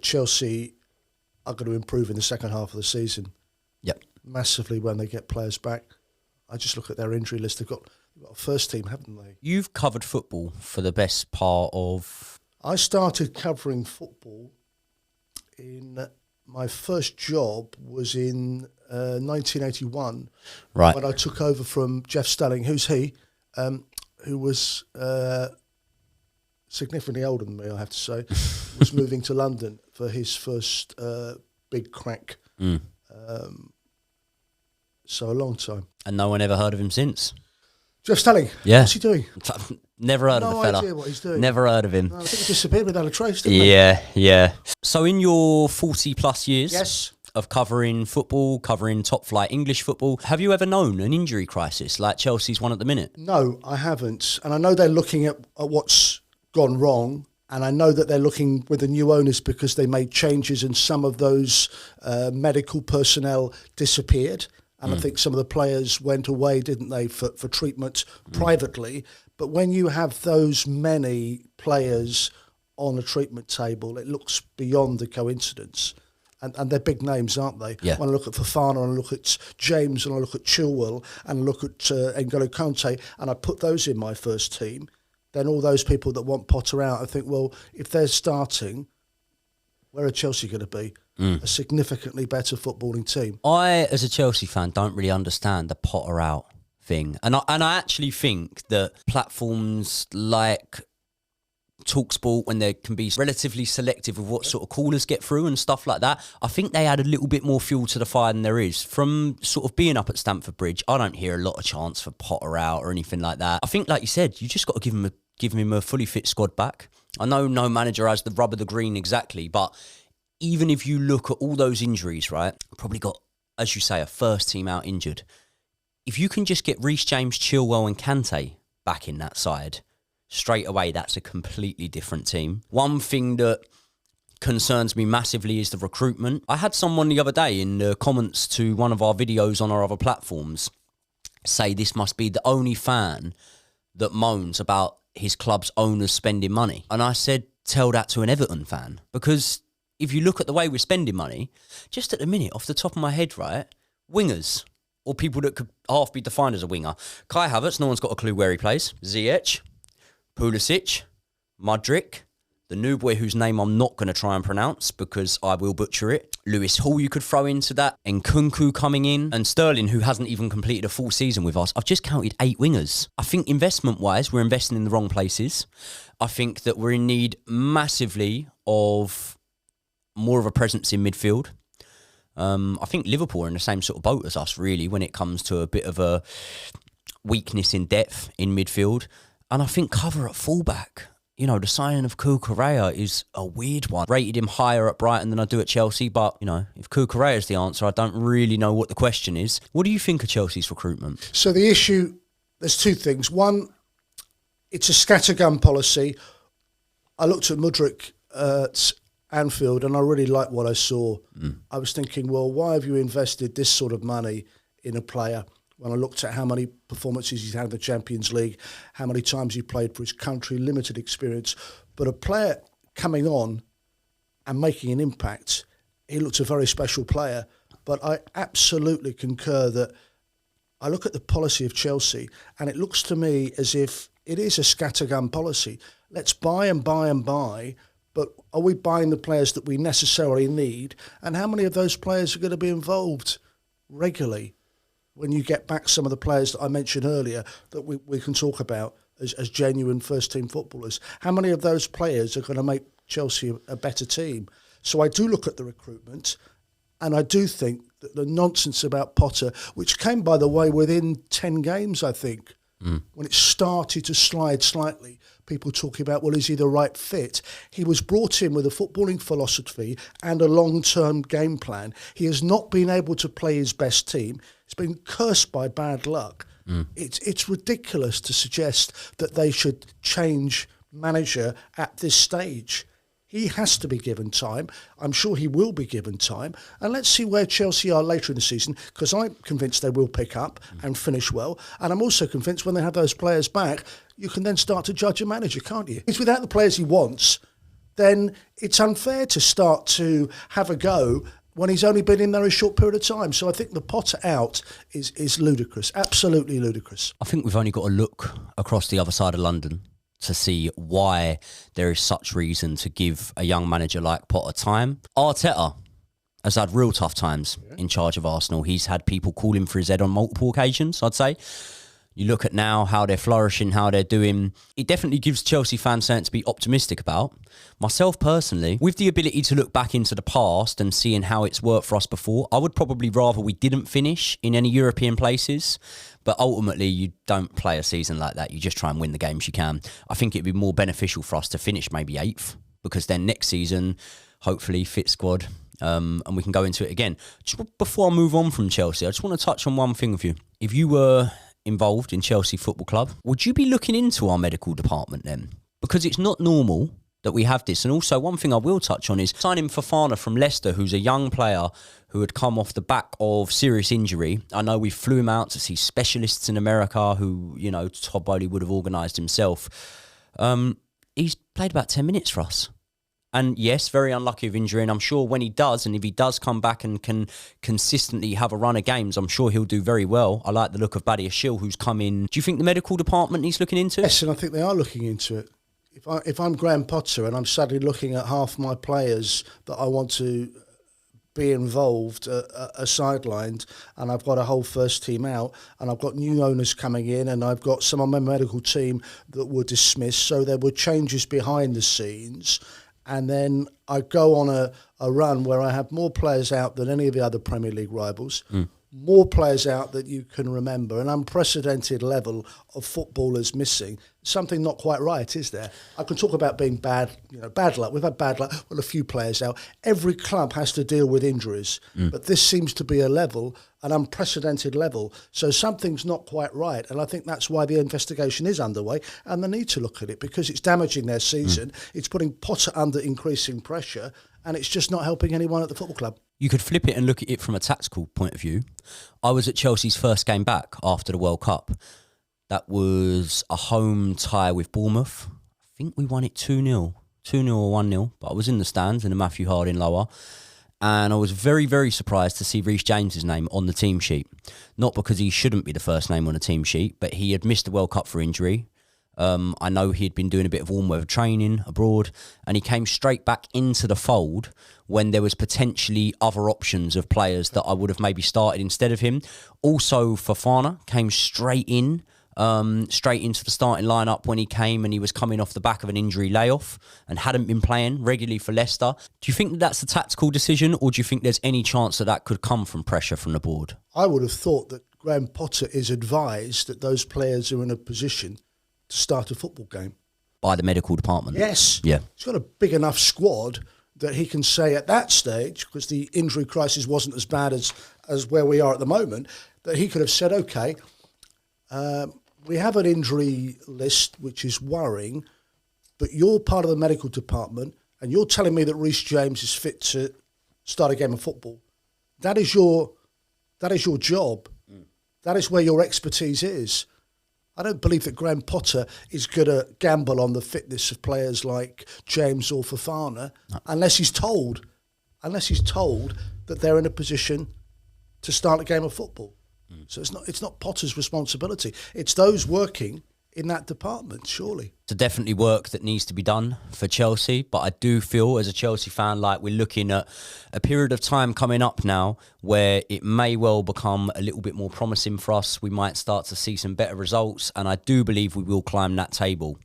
Chelsea are going to improve in the second half of the season. Yep. Massively when they get players back. I just look at their injury list. They've got a first team, haven't they? You've covered football for the best part of... I started covering football in... My first job was in 1981, right, when I took over from Jeff Stelling, who was significantly older than me, I have to say, was moving to London for his first big crack. So a long time. And no one ever heard of him since? Jeff Stelling? Yeah. What's he doing? Never heard of the fella. No idea what he's doing. Never heard of him. No, I think he disappeared without a trace, didn't he? Yeah. So in your 40 plus years Yes. of covering football, covering top flight English football, have you ever known an injury crisis like Chelsea's one at the minute? No, I haven't. And I know they're looking at what's gone wrong. And I know that they're looking with the new owners because they made changes and some of those medical personnel disappeared. And I think some of the players went away, didn't they, for treatment privately. But when you have those many players on a treatment table, it looks beyond the coincidence. And they're big names, aren't they? Yeah. When I look at Fofana and I look at James and I look at Chilwell and I look at N'Golo Kante and I put those in my first team, then all those people that want Potter out, I think, well, if they're starting, where are Chelsea going to be? A significantly better footballing team. I, as a Chelsea fan, don't really understand the Potter out thing. And I actually think that platforms like TalkSport, when they can be relatively selective of what sort of callers get through and stuff like that, I think they add a little bit more fuel to the fire than there is. From sort of being up at Stamford Bridge, I don't hear a lot of chants for Potter out or anything like that. I think, like you said, you just got to give him a fully fit squad back. I know no manager has the rub of the green exactly, but even if you look at all those injuries, right, probably got, as you say, a first team out injured. If you can just get Reece James, Chilwell and Kante back in that side, straight away, that's a completely different team. One thing that concerns me massively is the recruitment. I had someone the other day in the comments to one of our videos on our other platforms say this must be the only fan that moans about his club's owners spending money. And I said, tell that to an Everton fan. Because if you look at the way we're spending money, just at the minute, off the top of my head, right, wingers, or people that could half be defined as a winger. Kai Havertz, no one's got a clue where he plays. Ziyech, Pulisic, Mudryk, the new boy whose name I'm not going to try and pronounce because I will butcher it. Lewis Hall you could throw into that. Nkunku coming in. And Sterling, who hasn't even completed a full season with us. I've just counted 8 wingers. I think investment-wise, we're investing in the wrong places. I think that we're in need massively of more of a presence in midfield. I think Liverpool are in the same sort of boat as us, really, when it comes to a bit of a weakness in depth in midfield. And I think cover at fullback. You know, the signing of Cucurella is a weird one. Rated him higher at Brighton than I do at Chelsea, but, you know, if Cucurella is the answer, I don't really know what the question is. What do you think of Chelsea's recruitment? So the issue, there's 2 things. One, it's a scattergun policy. I looked at Mudryk at Anfield and I really liked what I saw. I was thinking, well, why have you invested this sort of money in a player? When I looked at how many performances he's had in the Champions League, how many times he played for his country, limited experience. But a player coming on and making an impact, he looked a very special player. But I absolutely concur that I look at the policy of Chelsea and it looks to me as if it is a scattergun policy. Let's buy and buy and buy, but are we buying the players that we necessarily need? And how many of those players are going to be involved regularly? When you get back some of the players that I mentioned earlier that we can talk about as genuine first-team footballers, how many of those players are going to make Chelsea a better team? So I do look at the recruitment, and I do think that the nonsense about Potter, which came, by the way, within 10 games, I think, when it started to slide slightly, people talking about, well, is he the right fit? He was brought in with a footballing philosophy and a long-term game plan. He has not been able to play his best team. He's been cursed by bad luck. It's ridiculous to suggest that they should change manager at this stage. He has to be given time. I'm sure he will be given time. And let's see where Chelsea are later in the season, because I'm convinced they will pick up and finish well. And I'm also convinced when they have those players back, you can then start to judge a manager, can't you? It's without the players he wants, then it's unfair to start to have a go when he's only been in there a short period of time. So I think the Potter out is ludicrous, absolutely ludicrous. I think we've only got to look across the other side of London to see why there is such reason to give a young manager like Potter time. Arteta has had real tough times in charge of Arsenal. He's had people call him for his head on multiple occasions, I'd say. You look at now how they're flourishing, how they're doing. It definitely gives Chelsea fans something to be optimistic about. Myself personally, with the ability to look back into the past and seeing how it's worked for us before, I would probably rather we didn't finish in any European places. But ultimately, you don't play a season like that. You just try and win the games you can. I think it'd be more beneficial for us to finish maybe 8th, because then next season, hopefully, fit squad, and we can go into it again. Just before I move on from Chelsea, I just want to touch on one thing with you. If you were involved in Chelsea Football Club, would you be looking into our medical department then? Because it's not normal that we have this. And also, one thing I will touch on is signing Fofana from Leicester, who's a young player who had come off the back of serious injury. I know we flew him out to see specialists in America who, you know, Todd Bowley would have organised himself. He's played about 10 minutes for us. And yes, very unlucky of injury. And I'm sure when he does, and if he does come back and can consistently have a run of games, I'm sure he'll do very well. I like the look of Badia Shil, who's come in. Do you think the medical department needs looking into? Yes, and I think they are looking into it. If I'm Graham Potter and I'm suddenly looking at half my players that I want to be involved are sidelined, and I've got a whole first team out, and I've got new owners coming in, and I've got some of my medical team that were dismissed, so there were changes behind the scenes. And then I go on a run where I have more players out than any of the other Premier League rivals, more players out that you can remember, an unprecedented level of footballers missing. Something not quite right, is there? I can talk about being bad luck. We've had bad luck with a few players out. Every club has to deal with injuries, but this seems to be an unprecedented level. So something's not quite right, and I think that's why the investigation is underway, and they need to look at it because it's damaging their season. It's putting Potter under increasing pressure, and it's just not helping anyone at the football club. You could flip it and look at it from a tactical point of view. I was at Chelsea's first game back after the World Cup. That was a home tie with Bournemouth. I think we won it 2-0. 2-0 or 1-0. But I was in the stands in the Matthew Harding lower. And I was very, very surprised to see Reece James's name on the team sheet. Not because he shouldn't be the first name on the team sheet, but he had missed the World Cup for injury. I know he'd been doing a bit of warm weather training abroad, and he came straight back into the fold when there was potentially other options of players that I would have maybe started instead of him. Also, Fofana came straight into the starting lineup when he came, and he was coming off the back of an injury layoff and hadn't been playing regularly for Leicester. Do you think that that's a tactical decision, or do you think there's any chance that that could come from pressure from the board? I would have thought that Graham Potter is advised that those players are in a position to start a football game. By the medical department? Yes. Yeah. He's got a big enough squad that he can say at that stage, because the injury crisis wasn't as bad as where we are at the moment, that he could have said, okay, we have an injury list which is worrying, but you're part of the medical department and you're telling me that Reece James is fit to start a game of football. That is your job. That is where your expertise is. I don't believe that Graham Potter is going to gamble on the fitness of players like James or Fofana unless he's told that they're in a position to start a game of football. So it's not Potter's responsibility. It's those working in that department, surely. It's definitely work that needs to be done for Chelsea, but I do feel as a Chelsea fan like we're looking at a period of time coming up now where it may well become a little bit more promising for us. We might start to see some better results, and I do believe we will climb that table.